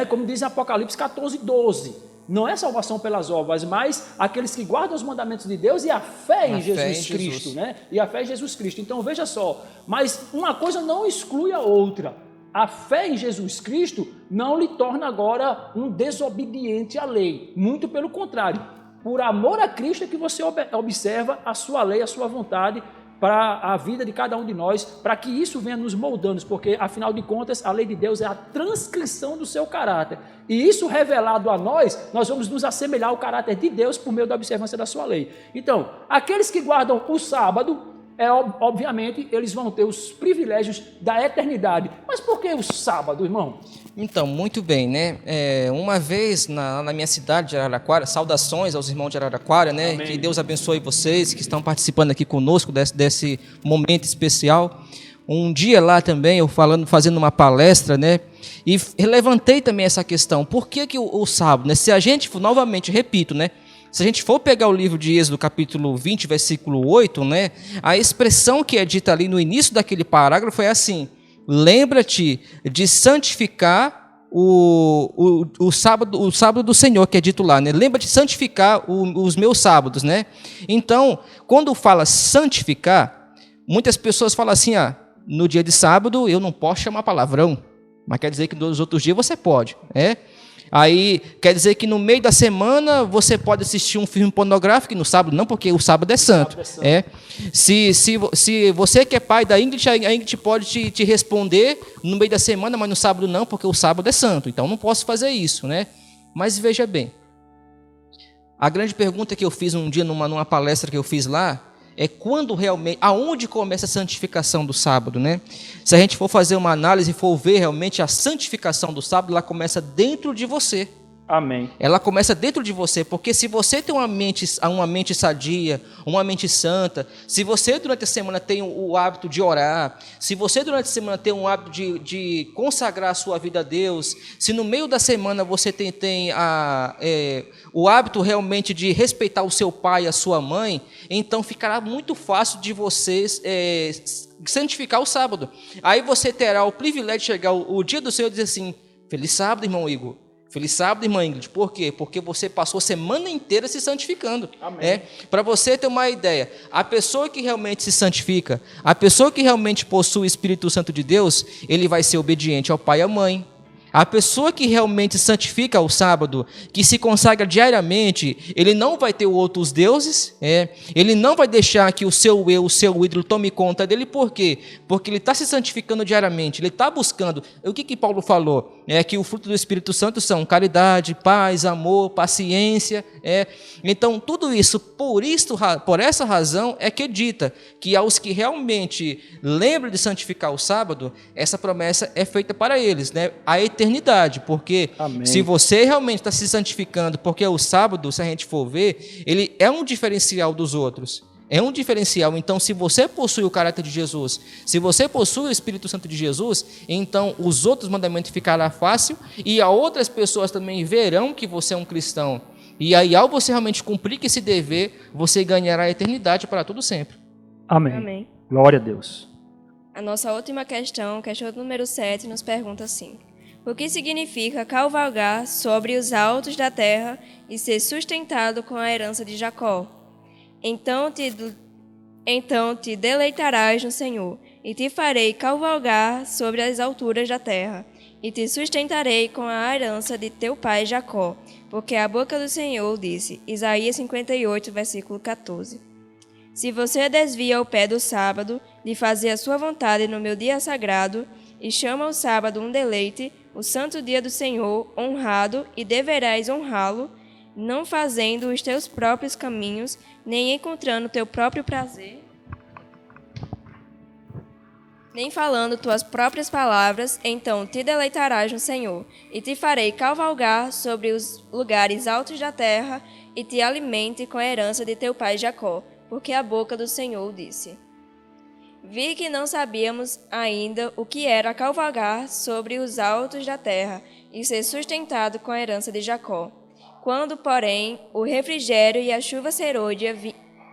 Como diz em Apocalipse 14, 12. Não é salvação pelas obras, mas aqueles que guardam os mandamentos de Deus e a fé em Jesus Cristo, né? E a fé em Jesus Cristo. Então, veja só, mas uma coisa não exclui a outra. A fé em Jesus Cristo não lhe torna agora um desobediente à lei. Muito pelo contrário. Por amor a Cristo é que você observa a sua lei, a sua vontade para a vida de cada um de nós, para que isso venha nos moldando, porque, afinal de contas, a lei de Deus é a transcrição do seu caráter. E isso revelado a nós vamos nos assemelhar ao caráter de Deus por meio da observância da sua lei. Então, aqueles que guardam o sábado, obviamente, eles vão ter os privilégios da eternidade. Mas por que o sábado, irmão? Então, muito bem, né? Uma vez na minha cidade de Araraquara, saudações aos irmãos de Araraquara, né? Amém. Que Deus abençoe vocês que estão participando aqui conosco desse momento especial. Um dia lá também, eu fazendo uma palestra, né? E levantei também essa questão. Por que o sábado, né? Se a gente, novamente, repito, né? Se a gente for pegar o livro de Êxodo, capítulo 20, versículo 8, né? A expressão que é dita ali no início daquele parágrafo é assim: lembra-te de santificar o sábado do Senhor, que é dito lá, né? Lembra-te de santificar os meus sábados, né? Então, quando fala santificar, muitas pessoas falam assim: no dia de sábado eu não posso chamar palavrão, mas quer dizer que nos outros dias você pode, né? Aí quer dizer que no meio da semana você pode assistir um filme pornográfico e no sábado não, porque o sábado é santo. Se você que é pai da Ingrid, a Ingrid pode te responder no meio da semana, mas no sábado não, porque o sábado é santo. Então não posso fazer isso, né? Mas veja bem, a grande pergunta que eu fiz um dia numa palestra que eu fiz lá é quando realmente, aonde começa a santificação do sábado, né? Se a gente for fazer uma análise e for ver realmente a santificação do sábado, ela começa dentro de você. Amém. Ela começa dentro de você, porque se você tem uma mente sadia, uma mente santa, se você durante a semana tem o hábito de orar, se você durante a semana tem um hábito de consagrar a sua vida a Deus, se no meio da semana você tem o hábito realmente de respeitar o seu pai e a sua mãe, então ficará muito fácil de vocês santificar o sábado. Aí você terá o privilégio de chegar o dia do Senhor e dizer assim: feliz sábado, irmão Igor. Feliz sábado, irmã Ingrid. Por quê? Porque você passou a semana inteira se santificando. Para você ter uma ideia, a pessoa que realmente se santifica, a pessoa que realmente possui o Espírito Santo de Deus, ele vai ser obediente ao pai e à mãe. A pessoa que realmente santifica o sábado, que se consagra diariamente, ele não vai ter outros deuses, ele não vai deixar que o seu eu, o seu ídolo tome conta dele. Por quê? Porque ele está se santificando diariamente, ele está buscando. O que Paulo falou? É que o fruto do Espírito Santo são caridade, paz, amor, paciência. Então, tudo isso, por essa razão, é que dita que aos que realmente lembram de santificar o sábado, essa promessa é feita para eles, né? A eternidade, porque Amém. Se você realmente está se santificando, porque o sábado, se a gente for ver, ele é um diferencial dos outros. É um diferencial. Então, se você possui o caráter de Jesus, se você possui o Espírito Santo de Jesus, então os outros mandamentos ficarão fácil e a outras pessoas também verão que você é um cristão. E aí, ao você realmente cumprir esse dever, você ganhará a eternidade para todo sempre. Amém. Amém. Glória a Deus. A nossa última questão número 7, nos pergunta assim: o que significa cavalgar sobre os altos da terra e ser sustentado com a herança de Jacó? Então te deleitarás no Senhor, e te farei cavalgar sobre as alturas da terra, e te sustentarei com a herança de teu pai Jacó, porque a boca do Senhor disse. Isaías 58, versículo 14. Se você desvia o pé do sábado, de fazer a sua vontade no meu dia sagrado, e chama o sábado um deleite, o santo dia do Senhor, honrado, e deverás honrá-lo, não fazendo os teus próprios caminhos, nem encontrando teu próprio prazer, nem falando tuas próprias palavras, então te deleitarás no Senhor, e te farei cavalgar sobre os lugares altos da terra, e te alimente com a herança de teu pai Jacó, porque a boca do Senhor disse. Vi que não sabíamos ainda o que era cavalgar sobre os altos da terra, e ser sustentado com a herança de Jacó. Quando, porém, o refrigério e a chuva serôdia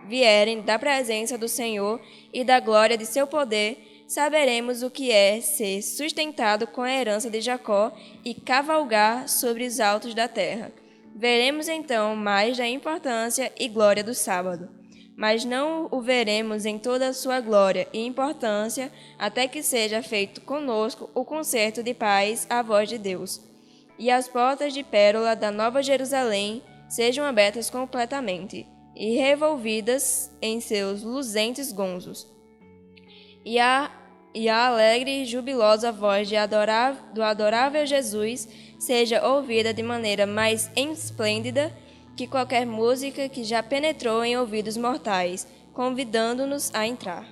vierem da presença do Senhor e da glória de seu poder, saberemos o que é ser sustentado com a herança de Jacó e cavalgar sobre os altos da terra. Veremos então mais da importância e glória do sábado, mas não o veremos em toda a sua glória e importância até que seja feito conosco o concerto de paz à voz de Deus, e as portas de pérola da Nova Jerusalém sejam abertas completamente e revolvidas em seus luzentes gonzos, e a alegre e jubilosa voz do adorável Jesus seja ouvida de maneira mais esplêndida que qualquer música que já penetrou em ouvidos mortais, convidando-nos a entrar.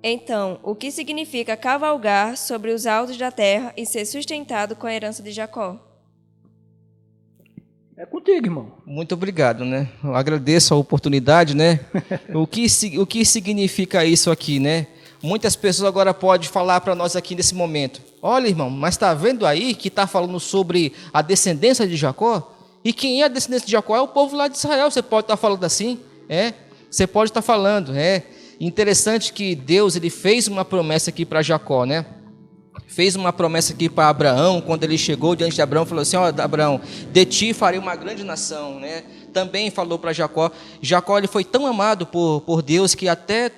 Então, o que significa cavalgar sobre os altos da terra e ser sustentado com a herança de Jacó? É contigo, irmão. Muito obrigado, né? Eu agradeço a oportunidade, né? O que significa isso aqui, né? Muitas pessoas agora podem falar para nós aqui nesse momento: olha, irmão, mas está vendo aí que está falando sobre a descendência de Jacó? E quem é a descendência de Jacó é o povo lá de Israel. Você pode estar falando assim, Você pode estar falando, Interessante que Deus ele fez uma promessa aqui para Jacó, né? Fez uma promessa aqui para Abraão, quando ele chegou diante de Abraão, falou assim: ó, Abraão, de ti farei uma grande nação, né? Também falou para Jacó. Jacó ele foi tão amado por Deus que até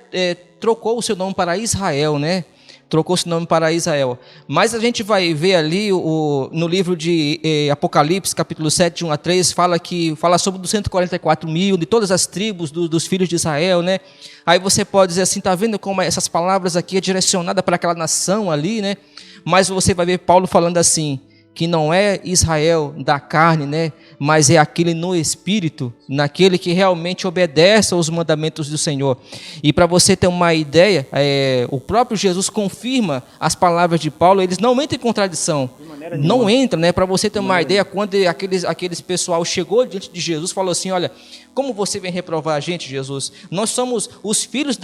trocou o seu nome para Israel, né? Trocou seu nome para Israel. Mas a gente vai ver ali no livro de Apocalipse, capítulo 7, de 1 a 3, fala sobre os 144 mil, de todas as tribos dos filhos de Israel, né? Aí você pode dizer assim, tá vendo como essas palavras aqui é direcionada para aquela nação ali, né? Mas você vai ver Paulo falando assim, que não é Israel da carne, né? Mas é aquele no espírito, naquele que realmente obedece aos mandamentos do Senhor. E para você ter uma ideia, o próprio Jesus confirma as palavras de Paulo, eles não entram em contradição. Não entra, né? Para você ter uma ideia, quando aqueles pessoal chegou diante de Jesus, falou assim: olha, como você vem reprovar a gente, Jesus? Nós somos os filhos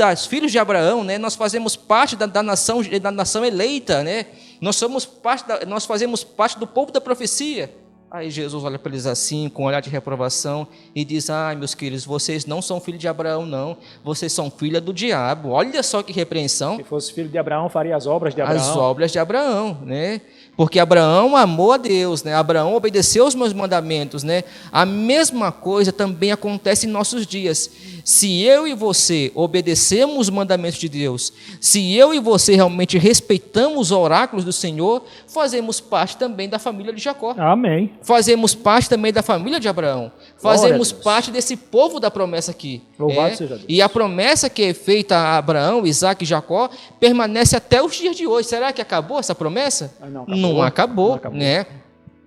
de Abraão, né? Nós fazemos parte da nação eleita, né? Nós fazemos parte do povo da profecia. Aí Jesus olha para eles assim, com um olhar de reprovação, e diz: ai, meus queridos, vocês não são filhos de Abraão, não. Vocês são filhos do diabo. Olha só que repreensão. Se fosse filho de Abraão, faria as obras de Abraão. As obras de Abraão, né? Porque Abraão amou a Deus, né? Abraão obedeceu os meus mandamentos, né? A mesma coisa também acontece em nossos dias. Se eu e você obedecemos os mandamentos de Deus, se eu e você realmente respeitamos os oráculos do Senhor, fazemos parte também da família de Jacó. Amém. Fazemos parte também da família de Abraão. Fazemos parte desse povo da promessa aqui. Louvado seja Deus. E a promessa que é feita a Abraão, Isaac e Jacó permanece até os dias de hoje. Será que acabou essa promessa? Não acabou, né?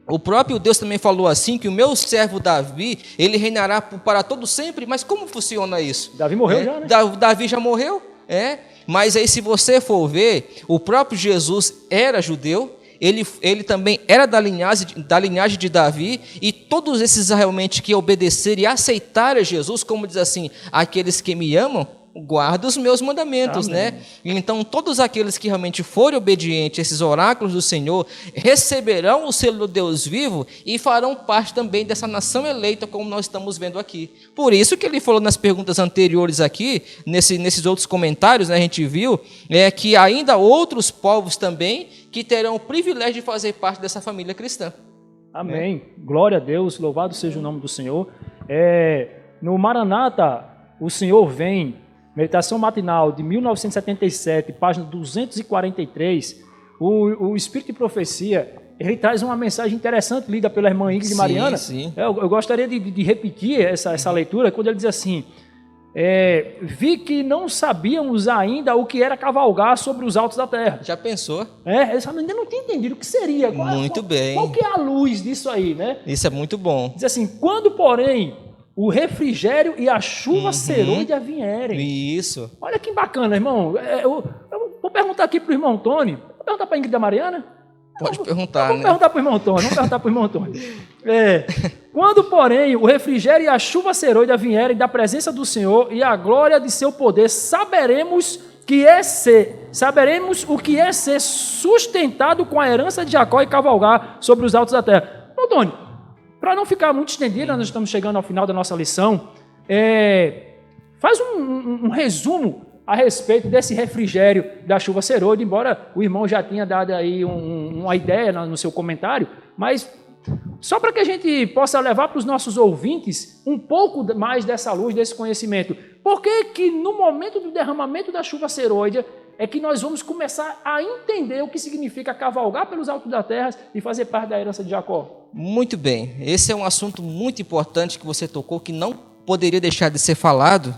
O próprio Deus também falou assim, que o meu servo Davi, ele reinará para todo sempre. Mas como funciona isso? Davi morreu já, né? Davi já morreu, Mas aí, se você for ver, o próprio Jesus era judeu, ele também era da linhagem de Davi, e todos esses realmente que obedeceram e aceitaram a Jesus, como diz assim, aqueles que me amam, guarda os meus mandamentos, Amém. né? Então, todos aqueles que realmente forem obedientes a esses oráculos do Senhor, receberão o selo do Deus vivo e farão parte também dessa nação eleita, como nós estamos vendo aqui. Por isso que ele falou nas perguntas anteriores aqui, nesses outros comentários, né, a gente viu, que ainda outros povos também que terão o privilégio de fazer parte dessa família cristã. Amém. Glória a Deus, louvado seja o nome do Senhor. No Maranata, o Senhor vem, meditação matinal de 1977, página 243, o Espírito de Profecia, ele traz uma mensagem interessante, lida pela irmã Ingrid Mariana. Sim. Eu gostaria de repetir essa leitura, quando ele diz assim: vi que não sabíamos ainda o que era cavalgar sobre os altos da terra. Já pensou? Eles ainda não tinham entendido o que seria. Muito bem. Qual que é a luz disso aí, né? Isso é muito bom. Diz assim: quando, porém, o refrigério e a chuva serôdia vierem. Isso. Olha que bacana, irmão. Eu vou perguntar aqui para o irmão Tony. Vou perguntar para a Ingrid Mariana. Pode perguntar, Vamos perguntar para o irmão Tony. Vamos perguntar para o irmão Tony. Quando, porém, o refrigério e a chuva serôdia vierem da presença do Senhor e a glória de seu poder, saberemos o que é ser sustentado com a herança de Jacó e cavalgar sobre os altos da terra. Irmão Tony, para não ficar muito estendido, nós estamos chegando ao final da nossa lição, faz um resumo a respeito desse refrigério da chuva serôdia, embora o irmão já tenha dado aí uma ideia no seu comentário, mas só para que a gente possa levar para os nossos ouvintes um pouco mais dessa luz, desse conhecimento. Por que no momento do derramamento da chuva serôdia é que nós vamos começar a entender o que significa cavalgar pelos altos da terra e fazer parte da herança de Jacó? Muito bem. Esse é um assunto muito importante que você tocou, que não poderia deixar de ser falado.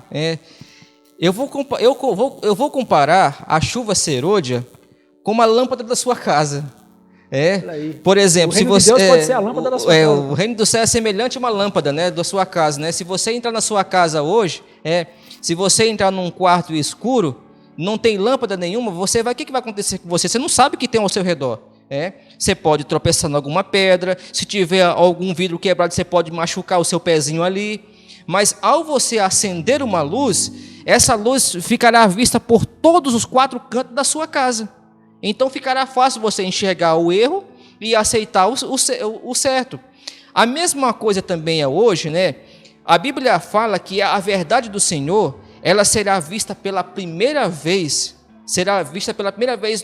Eu vou comparar a chuva serôdia com uma lâmpada da sua casa. Por exemplo, se você, o reino de Deus pode ser a lâmpada da sua casa. O reino do céu é semelhante a uma lâmpada, né, da sua casa, né? Se você entrar na sua casa hoje, se você entrar num quarto escuro, não tem lâmpada nenhuma, o que vai acontecer com você? Você não sabe o que tem ao seu redor. Você pode tropeçar em alguma pedra, se tiver algum vidro quebrado, você pode machucar o seu pezinho ali. Mas ao você acender uma luz, essa luz ficará vista por todos os 4 cantos da sua casa. Então ficará fácil você enxergar o erro e aceitar o certo. A mesma coisa também é hoje, né? A Bíblia fala que a verdade do Senhor, ela será vista pela primeira vez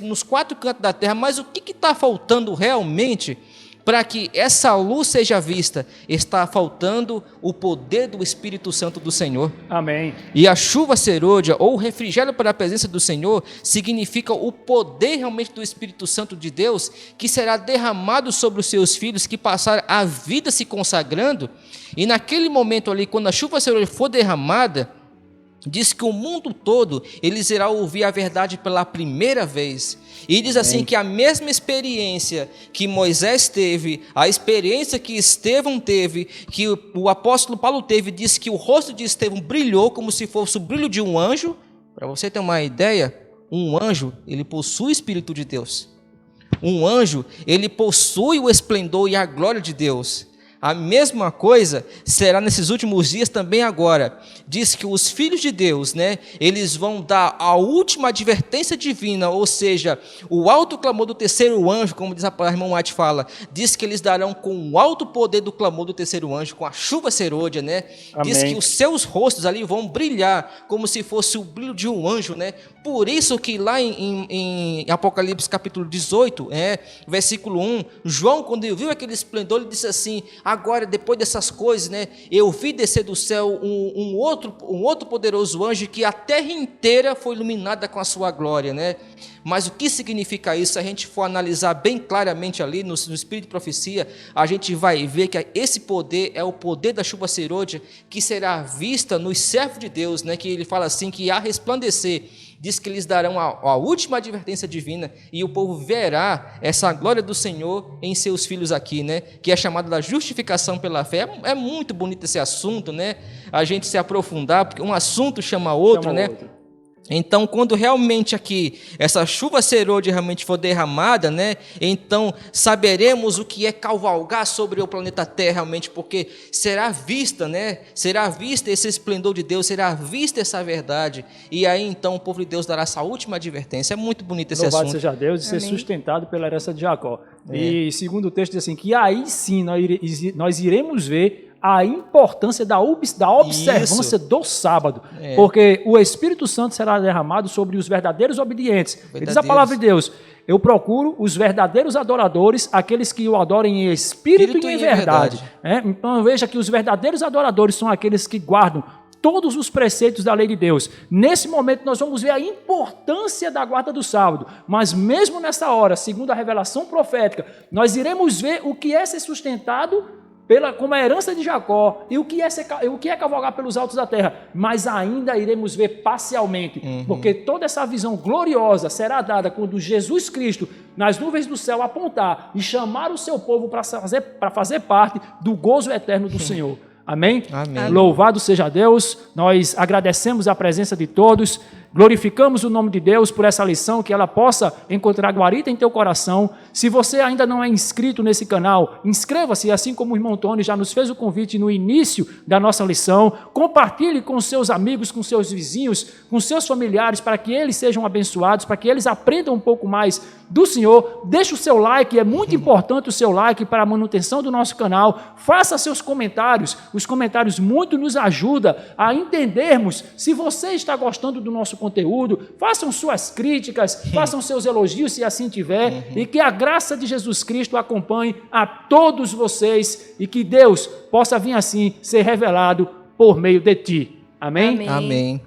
nos 4 cantos da terra. Mas o que está faltando realmente para que essa luz seja vista? Está faltando o poder do Espírito Santo do Senhor. Amém. E a chuva serôdia, ou o refrigério para a presença do Senhor, significa o poder realmente do Espírito Santo de Deus, que será derramado sobre os seus filhos, que passaram a vida se consagrando. E naquele momento ali, quando a chuva serôdia for derramada, diz que o mundo todo, eles irão ouvir a verdade pela primeira vez. E diz assim que a mesma experiência que Moisés teve, a experiência que Estevão teve, que o apóstolo Paulo teve, diz que o rosto de Estevão brilhou como se fosse o brilho de um anjo. Para você ter uma ideia, um anjo, ele possui o Espírito de Deus. Um anjo, ele possui o esplendor e a glória de Deus. A mesma coisa será nesses últimos dias também agora. Diz que os filhos de Deus, né, eles vão dar a última advertência divina, ou seja, o alto clamor do terceiro anjo, como diz a irmã White fala, diz que eles darão com o alto poder do clamor do terceiro anjo, com a chuva serôdia, né? Diz que os seus rostos ali vão brilhar como se fosse o brilho de um anjo, né? Por isso que lá em Apocalipse capítulo 18, versículo 1, João, quando viu aquele esplendor, ele disse assim: agora, depois dessas coisas, né, eu vi descer do céu um outro poderoso anjo, que a terra inteira foi iluminada com a sua glória, né? Mas o que significa isso? Se a gente for analisar bem claramente ali no Espírito de Profecia, a gente vai ver que esse poder é o poder da chuva serôdia, que será vista nos servos de Deus, né? Que ele fala assim, que a resplandecer, diz que eles darão a última advertência divina, e o povo verá essa glória do Senhor em seus filhos aqui, né? Que é chamada da justificação pela fé. É muito bonito esse assunto, né? A gente se aprofundar, porque um assunto chama outro, né? Então, quando realmente aqui essa chuva serôdia realmente for derramada, né, então saberemos o que é cavalgar sobre o planeta Terra realmente, porque será vista, né, será vista esse esplendor de Deus, será vista essa verdade, e aí então o povo de Deus dará essa última advertência. É muito bonito esse assunto. Louvado seja Deus, e ser sustentado pela herança de Jacó. E segundo o texto diz assim, que aí sim nós iremos ver a importância da observância do sábado, porque o Espírito Santo será derramado sobre os verdadeiros obedientes. Diz a palavra de Deus: eu procuro os verdadeiros adoradores, aqueles que o adorem em espírito e em verdade. Então veja que os verdadeiros adoradores são aqueles que guardam todos os preceitos da lei de Deus. Nesse momento nós vamos ver a importância da guarda do sábado, mas mesmo nessa hora, segundo a revelação profética, nós iremos ver o que é ser sustentado como a herança de Jacó, e o que é cavalgar pelos altos da terra, mas ainda iremos ver parcialmente, porque toda essa visão gloriosa será dada quando Jesus Cristo, nas nuvens do céu, apontar e chamar o seu povo para fazer parte do gozo eterno do Senhor. Amém? Amém. Louvado seja Deus, nós agradecemos a presença de todos, glorificamos o nome de Deus por essa lição, que ela possa encontrar guarita em teu coração. Se você ainda não é inscrito nesse canal, inscreva-se, assim como o irmão Tony já nos fez o convite no início da nossa lição. Compartilhe com seus amigos, com seus vizinhos, com seus familiares, para que eles sejam abençoados, para que eles aprendam um pouco mais do Senhor. Deixe o seu like, é muito importante o seu like para a manutenção do nosso canal. Faça seus comentários, os comentários muito nos ajudam a entendermos se você está gostando do nosso conteúdo. Façam suas críticas, façam seus elogios se assim tiver, e que a graça de Jesus Cristo acompanhe a todos vocês, e que Deus possa vir assim ser revelado por meio de ti. Amém? Amém. Amém.